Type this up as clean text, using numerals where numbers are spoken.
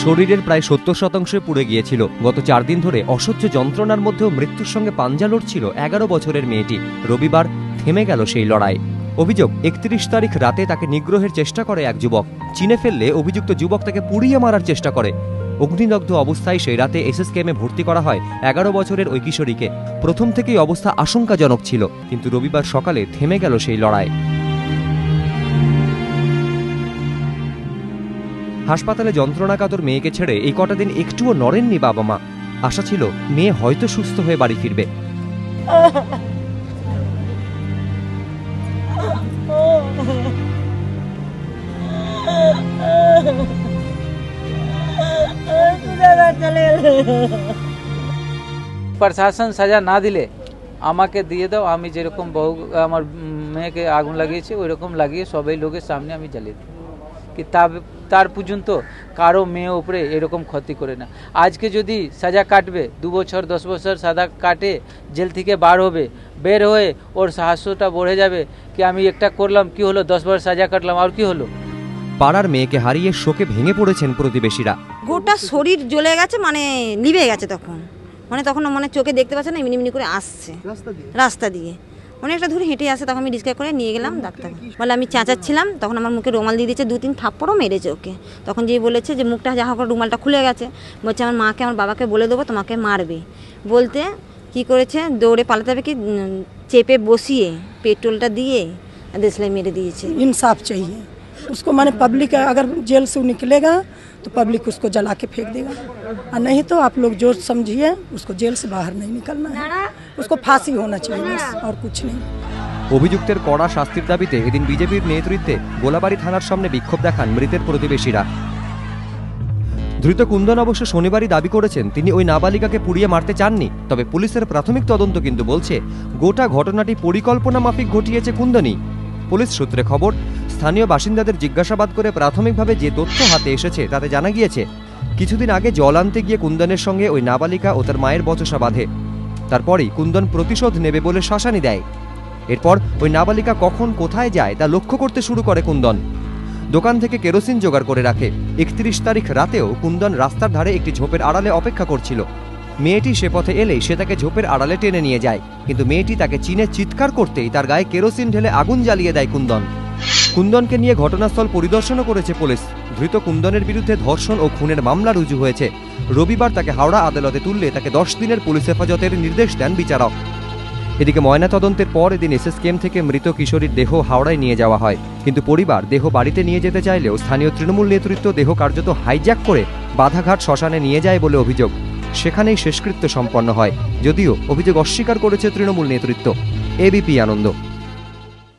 শরীরের প্রায় 70% পুড়ে গিয়েছিল। গত 4 দিন ধরে অসহ্য যন্ত্রণার মধ্যেও মৃত্যুর সঙ্গে পাঞ্জা লড়ছিল 11 বছরের মেয়েটি। রবিবার থেমে গেল সেই লড়াই। অভিযোগ, 31 তারিখ রাতে তাকে নিগ্রহের চেষ্টা করে এক যুবক। চিনে ফেললে অভিযুক্ত যুবক তাকে পুড়িয়ে মারার চেষ্টা করে। অগ্নিদগ্ধ অবস্থায় সেই রাতে এসএসকেএমে ভর্তি করা হয় 11 বছরের ওই কিশোরীকে। প্রথম থেকেই অবস্থা আশঙ্কাজনক ছিল, কিন্তু রবিবার সকালে থেমে গেল সেই লড়াই। হাসপাতালে যন্ত্রণাকাতর মেয়েকে ছেড়ে এই কটা দিন একটুও নড়েননি বাবা মা। আশা ছিল মেয়ে হয়তো সুস্থ হয়ে বাড়ি ফিরবে। প্রশাসন সাজা না দিলে আমাকে দিয়ে দাও, আমি যেরকম বহু আমার মেয়েকে আগুন লাগিয়েছে ওই রকম লাগিয়ে সবাই লোকের সামনে আমি জ্বালিয়ে দিই, কি তার পর্যন্ত কারো মেয়ে উপরে এরকম ক্ষতি করে না। আজকে যদি সাজা কাটবে, 2 বছর 10 বছর সাজা কাটে জেল থেকে বের হয়ে ওর সাহসটা বেড়ে যাবে কি আমি একটা করলাম কি হলো, 10 বার সাজা কাটলাম আর কি হলো। পাড়ার মেয়েকে হারিয়ে শোকে ভেঙে পড়েছেন প্রতিবেশীরা। গোটা শরীর জ্বলে গেছে, লিভে গেছে তখন, তখন চোখে দেখতে পাচ্ছে না, এমনি করে আসছে রাস্তা দিয়ে অনেকটা দূরে হেঁটে আসে। তখন আমি রিক্সা করে নিয়ে গেলাম ডাক্তার বলে, আমি চেঁচাচ্ছিলাম, তখন আমার মুখে রুমাল দিয়ে দিয়েছে, 2-3 থাপ্পড়ও মেরেছে ওকে। তখন যেই বলেছে যে মুখটা যা হোক রুমালটা খুলে গেছে, বলছে আমার মাকে আমার বাবাকে বলে দেবো তোমাকে মারবে। বলতে কি করেছে, দৌড়ে পালাতে হবে কি চেপে বসিয়ে পেট্রোলটা দিয়ে দেশলাই মেরে দিয়েছে। इंसाफ चाहिए उसको, पब्लिक अगर जेल से निकलेगा तो पब्लिक उसको जला के फेंक देगा, और नहीं तो आप लोग जो समझिए उसको जेल से बाहर नहीं निकलना है, उसको फांसी होना चाहिए और कुछ नहीं। অভিযুক্তের কড়া শাস্তির দাবিতে এদিন বিজেপির নেতৃত্বে গোলাবাড়ি থানার সামনে বিক্ষোভ দেখান মৃতের প্রতিবেশীরা। ধৃত কুন্দন অবশ্য শনিবারই দাবি করেছেন তিনি ওই নাবালিকাকে পুড়িয়ে মারতে চাননি। তবে পুলিশের প্রাথমিক তদন্ত কিন্তু বলছে গোটা ঘটনাটি পরিকল্পনা মাফিক ঘটিয়েছে কুন্দনই। পুলিশ সূত্রে খবর, স্থানীয় বাসিন্দাদের জিজ্ঞাসাবাদ করে প্রাথমিকভাবে যে তথ্য হাতে এসেছে তাতে জানা গিয়েছে কিছুদিন আগে জল আনতে গিয়ে কুন্দনের সঙ্গে ওই নাবালিকা ও তার মায়ের বচসা বাঁধে। তারপরই কুন্দন প্রতিশোধ নেবে বলে শাসানি দেয়। এরপর ওই নাবালিকা কখন কোথায় যায় তা লক্ষ্য করতে শুরু করে কুন্দন। দোকান থেকে কেরোসিন জোগাড় করে রাখে। 31 তারিখ রাতেও কুন্দন রাস্তার ধারে একটি ঝোপের আড়ালে অপেক্ষা করছিল। মেয়েটি সে পথে এলেই সে তাকে ঝোপের আড়ালে টেনে নিয়ে যায়, কিন্তু মেয়েটি তাকে চিনে চিৎকার করতেই তার গায়ে কেরোসিন ঢেলে আগুন জ্বালিয়ে দেয় কুন্দন। কুন্দনকে নিয়ে ঘটনাস্থল পরিদর্শনও করেছে পুলিশ। ধৃত কুন্দনের বিরুদ্ধে ধর্ষণ ও খুনের মামলা রুজু হয়েছে। রবিবার তাকে হাওড়া আদালতে তুললে তাকে 10 দিনের পুলিশ হেফাজতের নির্দেশ দেন বিচারক। এদিকে ময়নাতদন্তের পর এদিন এসএসকেএম থেকে মৃত কিশোরীর দেহ হাওড়ায় নিয়ে যাওয়া হয়, কিন্তু পরিবার দেহ বাড়িতে নিয়ে যেতে চাইলেও স্থানীয় তৃণমূল নেতৃত্ব দেহ কার্যত হাইজ্যাক করে বাধাঘাট শ্মশানে নিয়ে যায় বলে অভিযোগ। সেখানেই শেষকৃত্য সম্পন্ন হয়, যদিও অভিযোগ অস্বীকার করেছে তৃণমূল নেতৃত্ব। এবিপি আনন্দ।